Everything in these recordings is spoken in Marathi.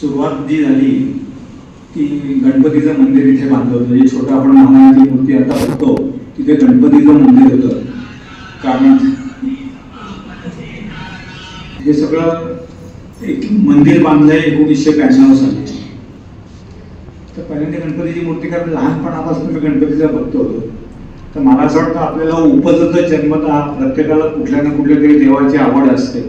सुरुवात जी झाली ती गणपतीचं मंदिर इथे बांधलं होतं. जे छोटं आपण महाराजांची मूर्ती आता बघतो तिथे गणपतीचं मंदिर होतं. कारण हे सगळं एक मंदिर बांधलंय 1992 साली. तर पहिल्यांदा गणपतीची मूर्ती कारण लहानपणापासून मी गणपतीचा भक्त होतो. तर मला असं वाटतं आपल्याला उपजत जन्मतः प्रत्येकाला कुठल्या ना कुठल्या तरी देवाची आवड असते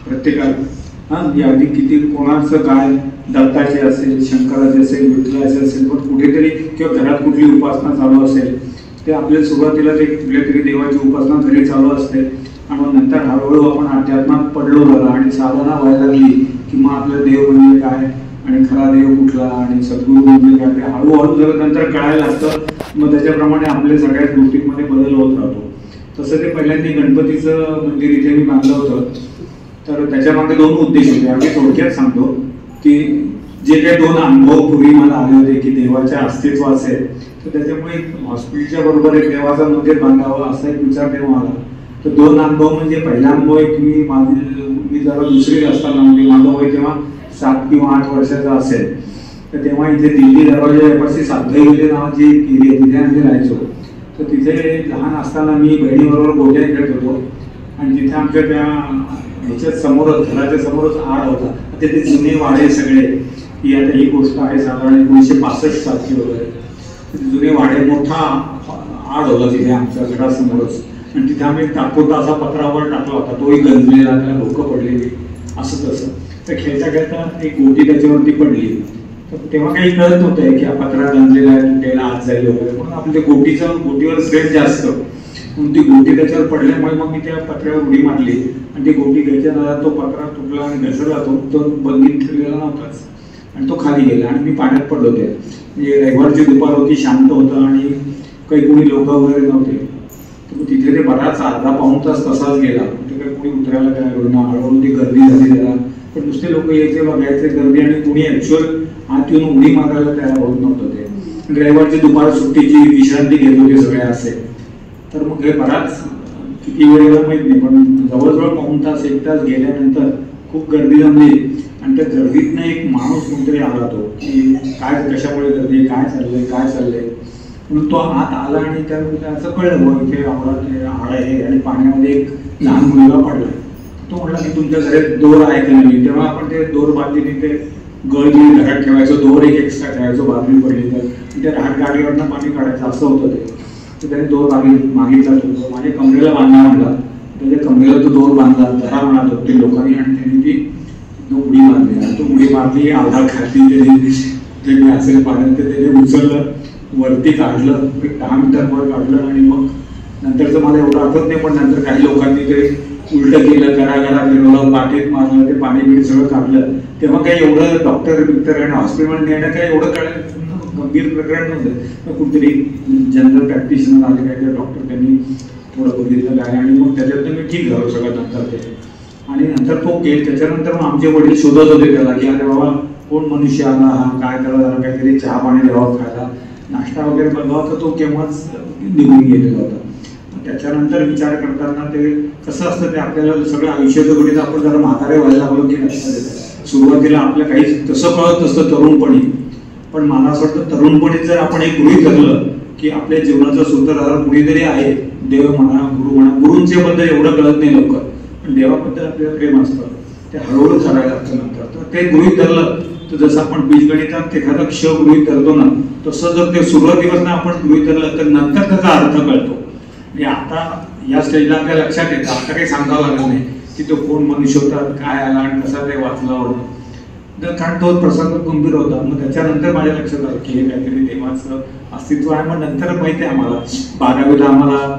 प्रत्येकाला. अगदी किती कोणाचं काय दत्ताचे असेल, शंकराचे असेल, विठ्ठलाचे असेल, पण कुठेतरी किंवा घरात कुठली उपासना चालू असेल ते आपल्या सुरुवातीला ते कुठल्या तरी देवाची उपासना घरी चालू असते आणि नंतर हळूहळू आपण अध्यात्मात पडलो झाला आणि साधना व्हायला लागली की मग आपलं देव म्हणजे काय आणि खरा देव कुठला आणि सद्गुरू म्हणजे काय ते हळूहळू जर नंतर कळायला लागतं. मग त्याच्याप्रमाणे आपल्या सगळ्याच गोष्टींमध्ये बदल होत राहतो. तसं ते पहिल्यांदा गणपतीचं मंदिर इथे मी बांधलं होतं. तर त्याच्यामागे 2 उद्देश होते. आम्ही थोडक्यात सांगतो की जे काही 2 अनुभव पूर्वी मला आले होते की देवाच्या अस्तित्वाचे, तर त्याच्यामुळे हॉस्पिटलच्या बरोबर एक देवाचं मंदिर बांधावं असा एक विचार तेव्हा आला. तर 2 अनुभव म्हणजे पहिला अनुभव एक मी जरा दुसरीत असताना म्हणजे माझं वय तेव्हा 7 किंवा 8 वर्षाचा असेल. तर तेव्हा इथे दिल्ली दरवाजापाशी सातगाईमध्ये नावाची एक एरिया तिथे आम्ही राहायचो. तर तिथे लहान असताना मी बहिणीबरोबर गोट्या खेळत होतो आणि तिथे आमच्या त्या ह्याच्यात समोरच घराच्या समोरच आड होता. ते जुने वाडे सगळे ही आता ही गोष्ट आहे साधारण 1965 सालची वगैरे. जुने वाडे मोठा आड होता तिथे आमच्या घरासमोरच आणि तिथे आम्ही तात्पुरता असा पत्रावर टाकला होता. तोही गंजलेला, त्याला भोकं पडलेली असं तसं. तर खेळता खेळता एक गोटी त्याच्यावरती पडली. तर तेव्हा काही कळत नव्हतं की हा पत्रा गंजलेला आहे, तुटेल, आत जाईल वगैरे. पण आपल्या गोटीवर प्रेम जास्त म्हणून ती गोटी त्याच्यावर पडल्यामुळे मग मी त्या पत्र्यावर उडी मारली आणि ती गोटी घ्यायच्या नादात तो पत्रा तुटला आणि घसरला. तो बंदीत ठेवलेला नव्हताच आणि तो खाली गेला आणि मी पाण्यात पडलो होते. म्हणजे रविवारची दुपार होती, शांत होतं आणि काही कोणी लोक वगैरे नव्हते. तर तिथे ते बराच अर्धा पाऊण तास तसाच गेला. ते काही कोणी उतरायला काय होईना. हळूहळू ती गर्दी झाली त्याला. पण नुसते लोक यायचे बघायचे गर्दी आणि कोणी ऍक्च्युअल आत येऊन उडी मारायला तयार होत नव्हतं. ते रविवारची दुपार सुट्टीची विश्रांती घेत होते सगळे असे. तर मग हे बराच किती वेळेला माहित नाही पण जवळजवळ पाऊण तास 1 तास गेल्यानंतर खूप गर्दी जमली आणि त्या गर्दीतनं एक माणूस कोणतरी आला तो की काय कशामुळे गर्दी, काय चाललंय म्हणून तो आत आला आणि त्याला असं कळलं बुवा इथे आड आहे आणि पाण्यामध्ये एक लहान मुलगा पडला. तो म्हटला की तुमच्या घरात दोर आहे का नाही. तेव्हा आपण ते दोर बादलीने ते गळ जी घरात ठेवायचो, दोर एक एक्स्ट्रा ठेवायचो बादली पडली तर त्या राहत गाडीवरनं पाणी काढायचं असं होतं ते. तर त्याने दोर मागितला. तो माझ्या कमरेला बांधला म्हणला. त्याच्या कमरेला तो दोर बांधला धरा म्हणत होते लोकांनी आणि त्यांनी ती उडी मारली आणि तो उडी मारली अर्धा खाली ते असेल पाण्यात ते त्याने उचललं वरती काढलं 10 मीटर वर काढलं आणि मग नंतरचं मला एवढं आठवत नाही पण नंतर काही लोकांनी ते उलटं केलं, घरा फिरवलं, पाठीत मारलं, ते पाणी बिणी सगळं काढलं. तेव्हा काही एवढं डॉक्टर आणि हॉस्पिटलमध्ये नेणं काही एवढं गंभीर प्रकरण नव्हतं. कुठेतरी जनरल प्रॅक्टिशनर आले काय ते डॉक्टर त्यांनी थोडं बघितलं काय आणि मग त्याच्यात मी ठीक झालो सगळं नंतर ते. आणि नंतर तो गेल. त्याच्यानंतर मग आमचे वडील शोधत होते त्याला की अरे बाबा कोण मनुष्य आला हा, काय त्याला जरा काहीतरी चहा पाणी द्यावं, खायला नाश्ता वगैरे बघावा. तर तो केव्हाच निघून गेलेला होता. त्याच्यानंतर विचार करताना ते कसं असतं ते आपल्याला सगळं आयुष्याचं गणित आपण जरा म्हातारे व्हायला लागलो की सुरुवातीला आपलं काही तसं कळत नसतं तरुणपणी. पण मला असं वाटतं तरुणपणीत जर आपण एक गृहीत धरलं की आपल्या जीवनाचं सूत्रधार कुणीतरी आहे, देव म्हणा, गुरु म्हणा. गुरूंच्या बद्दल एवढं कळत नाही लवकर पण देवाबद्दल आपल्याला प्रेम असतं ते हळूहळू करायला लागतं नंतर. तर ते गृहीत धरलं तर जसं आपण बीजगणितात एखादा क्ष गृहीत धरतो ना तसं जर ते सुरुवातीपासून आपण गृहीत धरलं तर नंतर त्याचा अर्थ कळतो. म्हणजे आता या स्टेजला आपल्या लक्षात येतं. आता काही सांगावं लागत नाही की तो कोण मनुष्य होता, काय आला आणि कसा ते वाचला वगैरे. कारण तो प्रसंग गंभीर होता. मग त्याच्यानंतर माझ्या लक्षात आलं की हे काहीतरी देवाचं अस्तित्व आहे. मग नंतर माहिती आहे आम्हाला 12वीला आम्हाला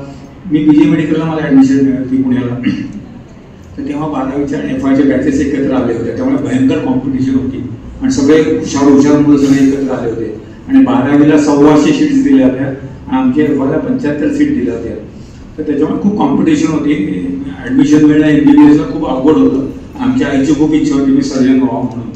मी BJ मेडिकलला मला ऍडमिशन मिळाली पुण्याला. तर तेव्हा 12वीच्या आणि FYच्या बॅचेस एकत्र आले होते. त्यामुळे भयंकर कॉम्पिटिशन होती आणि सगळे हुशार मुलं सगळे एकत्र आले होते आणि 12वीला 1,400 सीट्स दिल्या होत्या. आमच्या FYला 75 सीट दिल्या होत्या. तर त्याच्यामुळे खूप कॉम्पिटिशन होती. ऍडमिशन मिळणं MBBSला खूप अवघड होतं. आमच्या आईची खूप इच्छा होती मी सर्जन व्हावं म्हणून.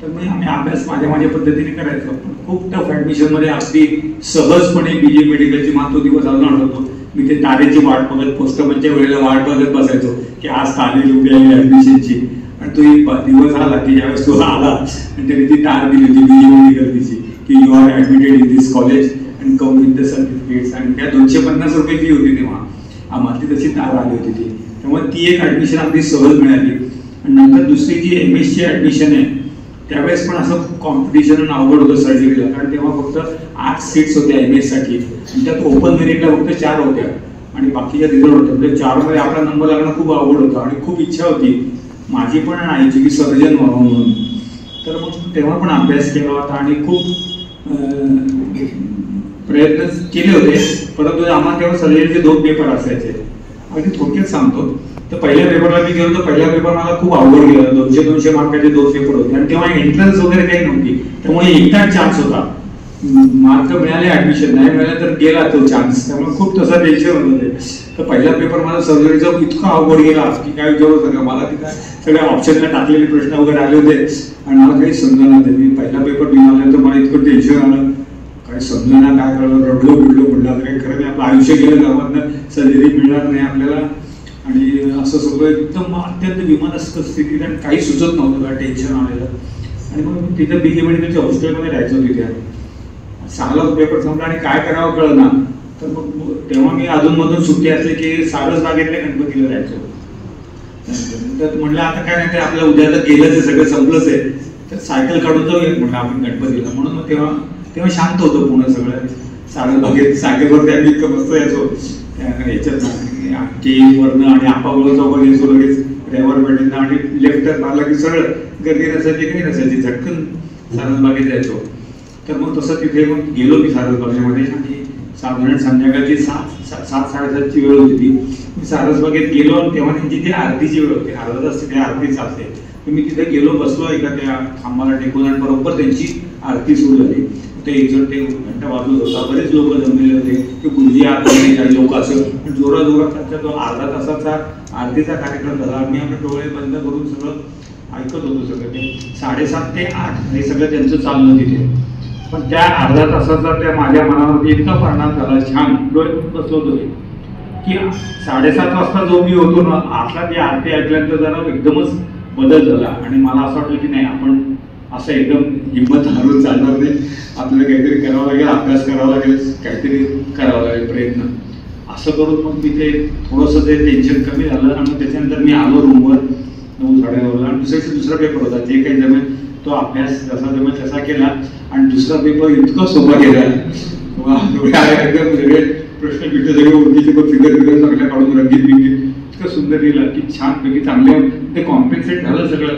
तर मग आम्ही अभ्यास माझ्या पद्धतीने करायचो. पण खूप टफ ऍडमिशनमध्ये अगदी सहजपणे BJ मेडिकलची तो दिवस अजून आठवतो. मी ते तारेची वाट बघत पोस्टमनच्या वेळेला वाट बघत बसायचो की आज तारीख उद्या ऍडमिशनची आणि तो एक दिवस आला की ज्यावेळेस तो आला आणि त्याने ती तार दिली होती BE मेडिकलची की you are admitted in this college and come with the certificates, आणि त्या 250 रुपये फी होती तेव्हा आम्हाला, तशी तार आली होती ती. त्यामुळे ती एक ॲडमिशन अगदी सहज मिळाली. आणि नंतर दुसरी जी MS ची ॲडमिशन आहे त्यावेळेस पण असं खूप कॉम्पिटिशन अवघड होतं सर्जरीला, कारण तेव्हा फक्त 8 सीट्स होत्या MS साठी आणि त्यात ओपन मेरिटला फक्त 4 होत्या आणि बाकीच्या रिझर्व होत्या. म्हणजे 4 मध्ये आपला नंबर लागणं खूप अवघड होतं आणि खूप इच्छा होती माझी पण आईची की सर्जन व्हावं म्हणून. तर मग तेव्हा पण अभ्यास केला होता आणि खूप प्रयत्न केले होते. परंतु आम्हाला तेव्हा सर्जरीचे 2 पेपर असायचे. अगदी थोडक्यात सांगतो, तर पहिल्या पेपरला मी गेलो तर पहिला पेपर मला खूप अवघड गेला. 200 मार्काचे 2 पेपर होते आणि तेव्हा एंट्रन्स वगैरे काही नव्हती, त्यामुळे एकटाच चान्स होता. मार्क मिळाले ऍडमिशन, नाही मिळालं तर गेला तो चान्स. त्यामुळे खूप तसं टेन्शन होतं ते. तर पहिला पेपर माझा सर्जरीचा इतका अवघड गेला की काय विचारू सगळं. मला तिथं सगळ्या ऑप्शनला टाकलेले प्रश्न वगैरे आले होते आणि मला काही समजणार नाही. मी पहिला पेपर मिळाला तर मला इतकं टेन्शन आलं, काय समजणार, काय कळलं, रडलो म्हटलं काही खरं नाही, आपलं आयुष्य गेलं गावातनं, सर्जरी मिळणार नाही आपल्याला. आणि असं सगळं एकदम अत्यंत विमानस्थ स्थितीत आणि काही सुचत नव्हतं, काय टेन्शन आलेलं. आणि मग मी तिथं BE मेडिकलच्या हॉस्टेलमध्ये राहायचो तिथे. 6ला पेपर संपला आणि काय करावं कळलं ना. तर मग तेव्हा मी अधूनमधून सुट्टी असली की सारसबागेतल्या गणपतीला जायचो. तर म्हणलं आता काय नाही, ते आपल्या उद्या तर गेलं, ते सगळं संपलंच आहे, तर सायकल काढून जाऊया म्हटलं आपण गणपतीला. म्हणून मग तेव्हा शांत होतं पुणे सगळं. सारसबागेत सायकलवर त्या मी मस्त यायचो याच्यात केवरनं आणि आपाबरोबर चौकात यायचो लगेच ड्रायव्हर पेठेनं आणि लेफ्ट मारला की सरळ गर्दी नसायची काही नसायची, झटकन सारसबागेत जायचो. तर मग तसं तिथे मग गेलो मी सारसबागेमध्ये आणि साधारण संध्याकाळची 7-7:30ची वेळ होती ती. मी सारसबागेत गेलो आणि तेव्हा त्यांची ती आरतीची वेळ होती, अर्धा तास तिथे आरती चालते. तर मी तिथे गेलो, बसलो एका त्या खांबाला टेकून आणि बरोबर त्यांची आरती सुरू झाली. ते एक जण ते घंटा वाजवत होता, बरेच लोक जमलेले होते, ते गुरुजी आरती काही लोक असं जोराजोरात त्यांचा तो अर्धा तासाचा आरतीचा कार्यक्रम झाला. आम्ही आपले डोळे बंद करून सगळं ऐकत होतो. सगळं ते 7:30 ते 8 हे सगळं त्यांचं चाललं तिथे. पण त्या अर्धा तासाचा त्या माझ्या मनावरती इतका परिणाम झाला, छान डोळे बसलो होतो की 7:30 वाजता जो मी होतो ना, आतला ती आरती ऐकल्यानंतर जरा एकदमच बदल झाला. आणि मला असं वाटलं की नाही, आपण असं एकदम हिंमत हारून चालणार नाही, आपल्याला काहीतरी करावं लागेल, अभ्यास करावा लागेल, काहीतरी करावं लागेल, प्रयत्न. असं करून मग मी ते थोडंसं ते टेन्शन कमी झालं आणि त्याच्यानंतर मी आलो रूमवर 9-9:30 आणि दुसरा पेपर होता. जे काही जमेल तो अभ्यास जसा जमेल तसा केला आणि दुसरा पेपर इतका सोपा गेला. एकदम सगळे प्रश्न बिट्टे सगळे ओळखीचे फिगर चांगल्या काढून रंगीत इतकं सुंदर गेला की छानपैकी चांगले ते कॉम्पेन्सेट झालं सगळं.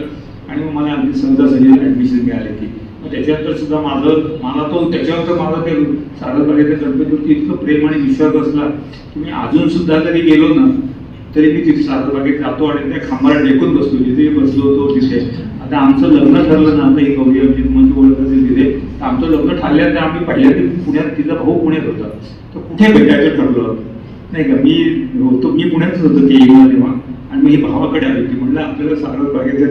आणि मग मला अगदी सहजासहजी ॲडमिशन मिळाली की. मग त्याच्यानंतर सुद्धा त्याच्यानंतर माझं ते सारसबागेच्या गणपतीवरती इतकं प्रेम आणि विश्वास बसला की मी अजून सुद्धा जरी गेलो ना तरी मी तिथे सारसबागेत जातो आणि त्या खांबाला टेकून बसतो, जिथे बसलो होतो तिथे. आता आमचं लग्न ठरलं ना, आता ही गौरी आमची तुमची ओळख असेल तिथे, तर आमचं लग्न ठरल्यानंतर आम्ही पहिल्यांदा पुण्यात, तिचा भाऊ पुण्यात होता, तर कुठे भेटायचं ठरलं नाही का. मी पुण्यातच होतो ते तेव्हा आणि मी भावाकडे आली होती. म्हणलं आपल्याला सारसबागेच्या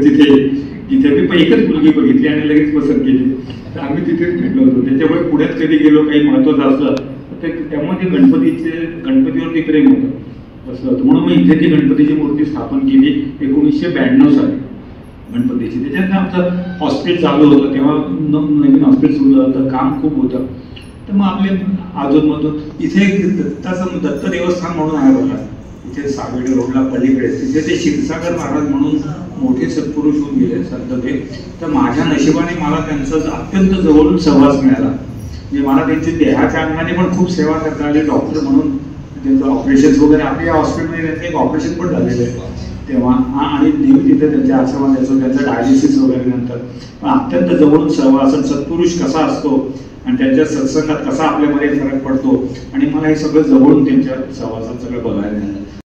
जिथे मी एकच मुलगी बघितली आणि लगेच पसंत केली, तर आम्ही तिथेच भेटलो होतो. त्याच्यामुळे पुण्यात कधी गेलो काही महत्त्वाचं असलं तर त्यामुळे ते गणपतीवरती प्रेम होतं असं होतं. म्हणून मी इथे ती गणपतीची मूर्ती स्थापन केली 1992 साली गणपतीची. त्याच्यानंतर आमचं हॉस्पिटल चालू होतं, तेव्हा नवीन हॉस्पिटल सुरू झालं, काम खूप होतं. तर मग आपले अधूनमधून इथे दत्त देवस्थान म्हणून आहे बघा, इथे सावेडी रोडला पलीकडे, तिथे ते क्षीरसागर महाराज म्हणून मोठे सत्पुरुष होऊन गेले संत ते. तर माझ्या नशिबाने मला त्यांचा अत्यंत जवळून सहवास मिळाला. म्हणजे मला त्यांची देहाच्या अंगाने पण खूप सेवा करता आली. डॉक्टर म्हणून त्यांचं ऑपरेशन्स वगैरे, आपल्या हॉस्पिटलमध्ये त्यांचं एक ऑपरेशन पण झालेलं आहे तेव्हा. आणि नेहमी तिथे त्यांच्या आश्रमात यायचो, त्यांचं डायलिसिस वगैरे नंतर. पण अत्यंत जवळून सहवास, सत्पुरुष कसा असतो आणि त्यांच्या सत्संगात कसा आपल्यामध्ये फरक पडतो, आणि मला हे सगळं जवळून त्यांच्या सहवासात सगळं बघायला मिळालं.